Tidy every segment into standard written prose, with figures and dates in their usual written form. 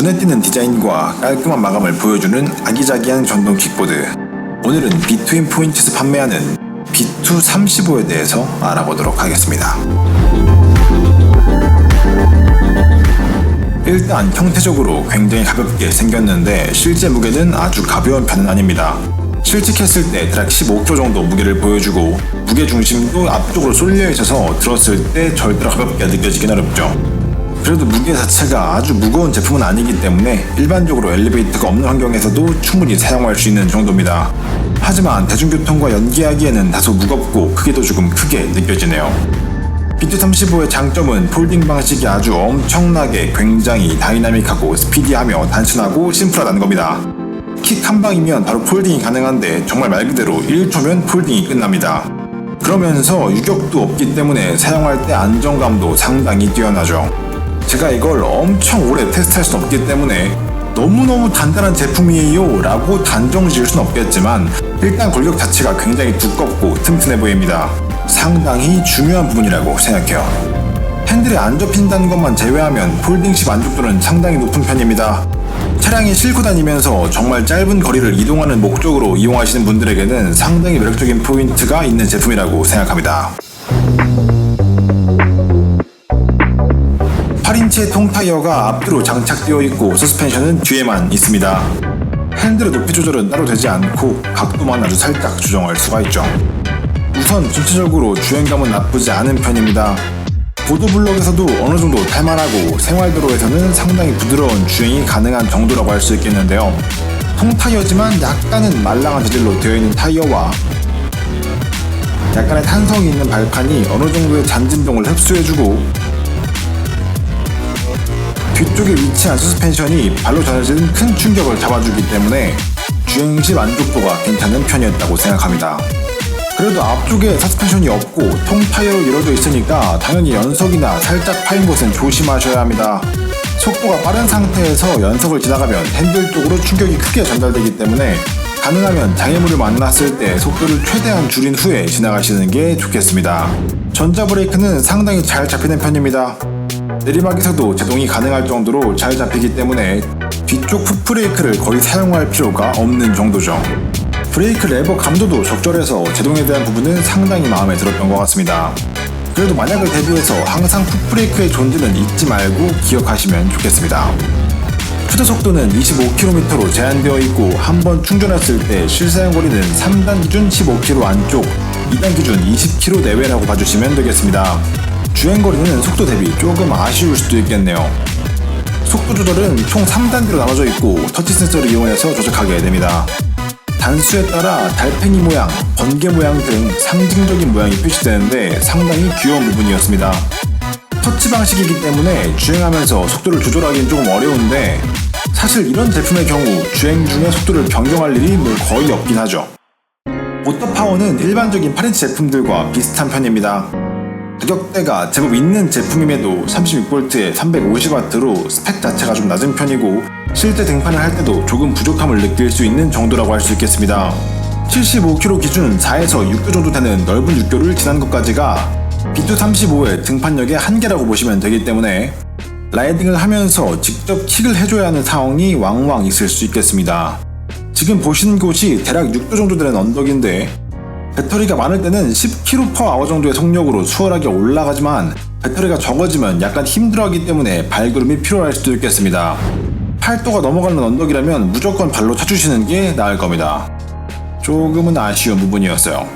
눈에 띄는 디자인과 깔끔한 마감을 보여주는 아기자기한 전동 킥보드. 오늘은 비투인 포인트에서 판매하는 비투 35에 대해서 알아보도록 하겠습니다. 일단 형태적으로 굉장히 가볍게 생겼는데 실제 무게는 아주 가벼운 편은 아닙니다. 실직했을 때 대략 15kg 정도 무게를 보여주고 무게 중심도 앞쪽으로 쏠려 있어서 들었을 때 절대로 가볍게 느껴지긴 어렵죠. 그래도 무게 자체가 아주 무거운 제품은 아니기 때문에 일반적으로 엘리베이터가 없는 환경에서도 충분히 사용할 수 있는 정도입니다. 하지만 대중교통과 연계하기에는 다소 무겁고 크기도 조금 크게 느껴지네요. 비투 35의 장점은 폴딩 방식이 아주 엄청나게 굉장히 다이나믹하고 스피디하며 단순하고 심플하다는 겁니다. 킥 한 방이면 바로 폴딩이 가능한데 정말 말 그대로 1초면 폴딩이 끝납니다. 그러면서 유격도 없기 때문에 사용할 때 안정감도 상당히 뛰어나죠. 제가 이걸 엄청 오래 테스트할 순 없기 때문에 너무너무 단단한 제품이에요 라고 단정 지을 순 없겠지만 일단 골격 자체가 굉장히 두껍고 튼튼해 보입니다. 상당히 중요한 부분이라고 생각해요. 핸들에 안 접힌다는 것만 제외하면 폴딩식 만족도는 상당히 높은 편입니다. 차량에 싣고 다니면서 정말 짧은 거리를 이동하는 목적으로 이용하시는 분들에게는 상당히 매력적인 포인트가 있는 제품이라고 생각합니다. 8인치의 통타이어가 앞뒤로 장착되어 있고 서스펜션은 뒤에만 있습니다. 핸들의 높이 조절은 따로 되지 않고 각도만 아주 살짝 조정할 수가 있죠. 우선 전체적으로 주행감은 나쁘지 않은 편입니다. 보도블록에서도 어느 정도 탈만하고 생활도로에서는 상당히 부드러운 주행이 가능한 정도라고 할 수 있겠는데요. 통타이어지만 약간은 말랑한 재질로 되어 있는 타이어와 약간의 탄성이 있는 발판이 어느 정도의 잔진동을 흡수해주고 뒤쪽에 위치한 서스펜션이 발로 전해지는 큰 충격을 잡아주기 때문에 주행시 만족도가 괜찮은 편이었다고 생각합니다. 그래도 앞쪽에 서스펜션이 없고 통타이어로 이루어져 있으니까 당연히 연석이나 살짝 파인 곳은 조심하셔야 합니다. 속도가 빠른 상태에서 연석을 지나가면 핸들 쪽으로 충격이 크게 전달되기 때문에 가능하면 장애물을 만났을 때 속도를 최대한 줄인 후에 지나가시는 게 좋겠습니다. 전자 브레이크는 상당히 잘 잡히는 편입니다. 내리막에서도 제동이 가능할 정도로 잘 잡히기 때문에 뒤쪽 풋브레이크를 거의 사용할 필요가 없는 정도죠. 브레이크 레버 감도도 적절해서 제동에 대한 부분은 상당히 마음에 들었던 것 같습니다. 그래도 만약을 대비해서 항상 풋브레이크의 존재는 잊지 말고 기억하시면 좋겠습니다. 최저 속도는 25km로 제한되어 있고 한번 충전했을 때 실사용거리는 3단 기준 15km 안쪽, 2단 기준 20km 내외라고 봐주시면 되겠습니다. 주행거리는 속도 대비 조금 아쉬울 수도 있겠네요. 속도 조절은 총 3단계로 나눠져 있고 터치 센서를 이용해서 조작하게 됩니다. 단수에 따라 달팽이 모양, 번개 모양 등 상징적인 모양이 표시되는데 상당히 귀여운 부분이었습니다. 터치 방식이기 때문에 주행하면서 속도를 조절하기는 조금 어려운데 사실 이런 제품의 경우 주행 중에 속도를 변경할 일이 거의 없긴 하죠. 모터 파워는 일반적인 8인치 제품들과 비슷한 편입니다. 가격대가 제법 있는 제품임에도 36V에 350W로 스펙 자체가 좀 낮은 편이고 실제 등판을 할 때도 조금 부족함을 느낄 수 있는 정도라고 할 수 있겠습니다. 75km 기준 4에서 6교 정도 되는 넓은 육교를 지난 것까지가 비투 35의 등판력의 한계라고 보시면 되기 때문에 라이딩을 하면서 직접 킥을 해줘야 하는 상황이 왕왕 있을 수 있겠습니다. 지금 보시는 곳이 대략 6도 정도 되는 언덕인데 배터리가 많을 때는 10km/h 정도의 속력으로 수월하게 올라가지만 배터리가 적어지면 약간 힘들어하기 때문에 발구름이 필요할 수도 있겠습니다. 8도가 넘어가는 언덕이라면 무조건 발로 차주시는 게 나을 겁니다. 조금은 아쉬운 부분이었어요.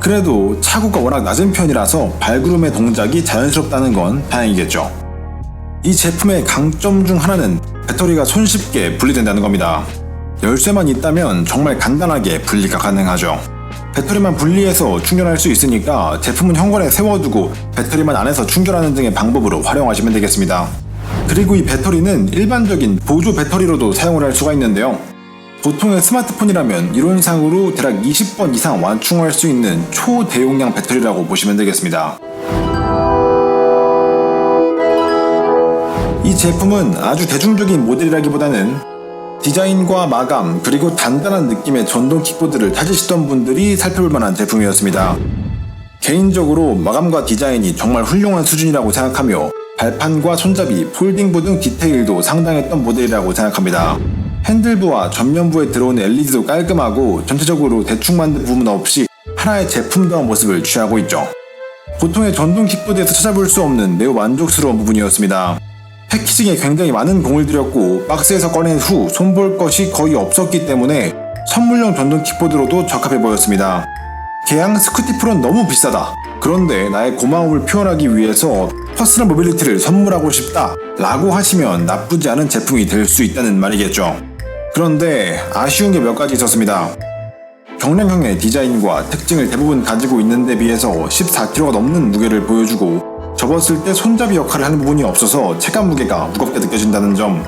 그래도 차고가 워낙 낮은 편이라서 발구름의 동작이 자연스럽다는 건 다행이겠죠. 이 제품의 강점 중 하나는 배터리가 손쉽게 분리된다는 겁니다. 열쇠만 있다면 정말 간단하게 분리가 가능하죠. 배터리만 분리해서 충전할 수 있으니까 제품은 현관에 세워두고 배터리만 안에서 충전하는 등의 방법으로 활용하시면 되겠습니다. 그리고 이 배터리는 일반적인 보조 배터리로도 사용을 할 수가 있는데요. 보통의 스마트폰이라면 이론상으로 대략 20번 이상 완충할 수 있는 초대용량 배터리라고 보시면 되겠습니다. 이 제품은 아주 대중적인 모델이라기보다는 디자인과 마감 그리고 단단한 느낌의 전동 킥보드를 찾으시던 분들이 살펴볼 만한 제품이었습니다. 개인적으로 마감과 디자인이 정말 훌륭한 수준이라고 생각하며 발판과 손잡이, 폴딩부 등 디테일도 상당했던 모델이라고 생각합니다. 핸들부와 전면부에 들어오는 LED도 깔끔하고 전체적으로 대충 만든 부분 없이 하나의 제품다운 모습을 취하고 있죠. 보통의 전동 킥보드에서 찾아볼 수 없는 매우 만족스러운 부분이었습니다. 패키징에 굉장히 많은 공을 들였고 박스에서 꺼낸 후 손볼 것이 거의 없었기 때문에 선물용 전동 킥보드로도 적합해 보였습니다. 개양 스쿠티 프로는 너무 비싸다. 그런데 나의 고마움을 표현하기 위해서 퍼스널 모빌리티를 선물하고 싶다 라고 하시면 나쁘지 않은 제품이 될 수 있다는 말이겠죠. 그런데 아쉬운 게 몇 가지 있었습니다. 경량형의 디자인과 특징을 대부분 가지고 있는데 비해서 14kg가 넘는 무게를 보여주고 접었을 때 손잡이 역할을 하는 부분이 없어서 체감 무게가 무겁게 느껴진다는 점,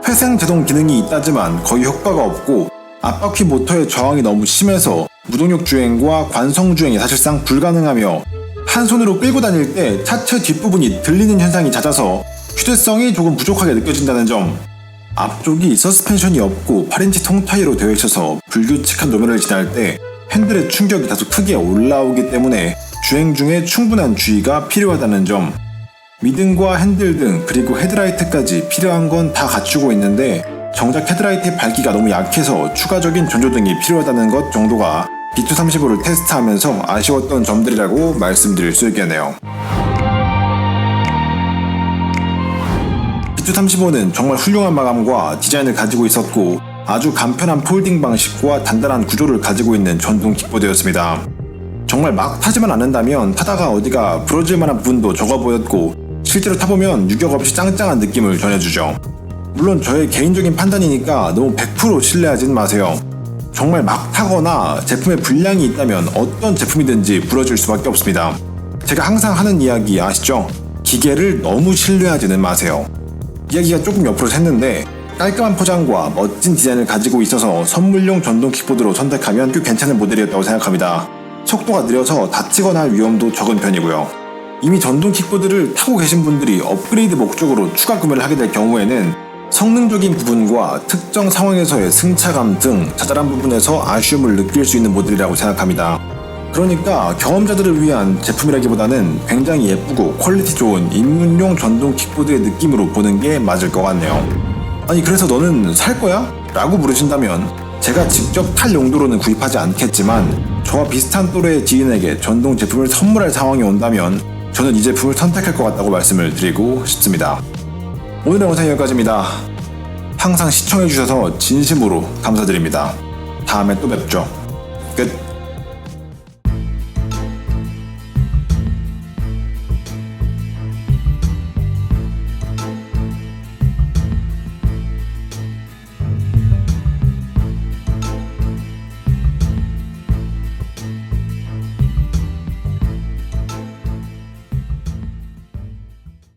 회생 제동 기능이 있다지만 거의 효과가 없고 앞바퀴 모터의 저항이 너무 심해서 무동력 주행과 관성 주행이 사실상 불가능하며 한 손으로 끌고 다닐 때 차체 뒷부분이 들리는 현상이 잦아서 휴대성이 조금 부족하게 느껴진다는 점, 앞쪽이 서스펜션이 없고 8인치 통타이어로 되어 있어서 불규칙한路面을 지날 때 핸들의 충격이 다소 크게 올라오기 때문에 주행 중에 충분한 주의가 필요하다는 점, 미등과 핸들 등 그리고 헤드라이트까지 필요한 건 다 갖추고 있는데 정작 헤드라이트의 밝기가 너무 약해서 추가적인 전조등이 필요하다는 것 정도가 B235를 테스트하면서 아쉬웠던 점들이라고 말씀드릴 수 있겠네요. B235는 정말 훌륭한 마감과 디자인을 가지고 있었고 아주 간편한 폴딩 방식과 단단한 구조를 가지고 있는 전동 킥보드였습니다. 정말 막 타지만 않는다면 타다가 어디가 부러질 만한 부분도 적어 보였고 실제로 타보면 유격 없이 짱짱한 느낌을 전해주죠. 물론 저의 개인적인 판단이니까 너무 100% 신뢰하진 마세요. 정말 막 타거나 제품에 불량이 있다면 어떤 제품이든지 부러질 수밖에 없습니다. 제가 항상 하는 이야기 아시죠? 기계를 너무 신뢰하지는 마세요. 이야기가 조금 옆으로 샜는데 깔끔한 포장과 멋진 디자인을 가지고 있어서 선물용 전동 킥보드로 선택하면 꽤 괜찮은 모델이었다고 생각합니다. 속도가 느려서 다치거나 할 위험도 적은 편이고요. 이미 전동 킥보드를 타고 계신 분들이 업그레이드 목적으로 추가 구매를 하게 될 경우에는 성능적인 부분과 특정 상황에서의 승차감 등 자잘한 부분에서 아쉬움을 느낄 수 있는 모델이라고 생각합니다. 그러니까 경험자들을 위한 제품이라기보다는 굉장히 예쁘고 퀄리티 좋은 입문용 전동 킥보드의 느낌으로 보는 게 맞을 것 같네요. 아니 그래서 너는 살 거야? 라고 물으신다면 제가 직접 탈 용도로는 구입하지 않겠지만 저와 비슷한 또래의 지인에게 전동 제품을 선물할 상황이 온다면 저는 이 제품을 선택할 것 같다고 말씀을 드리고 싶습니다. 오늘의 영상은 여기까지입니다. 항상 시청해주셔서 진심으로 감사드립니다. 다음에 또 뵙죠. 끝.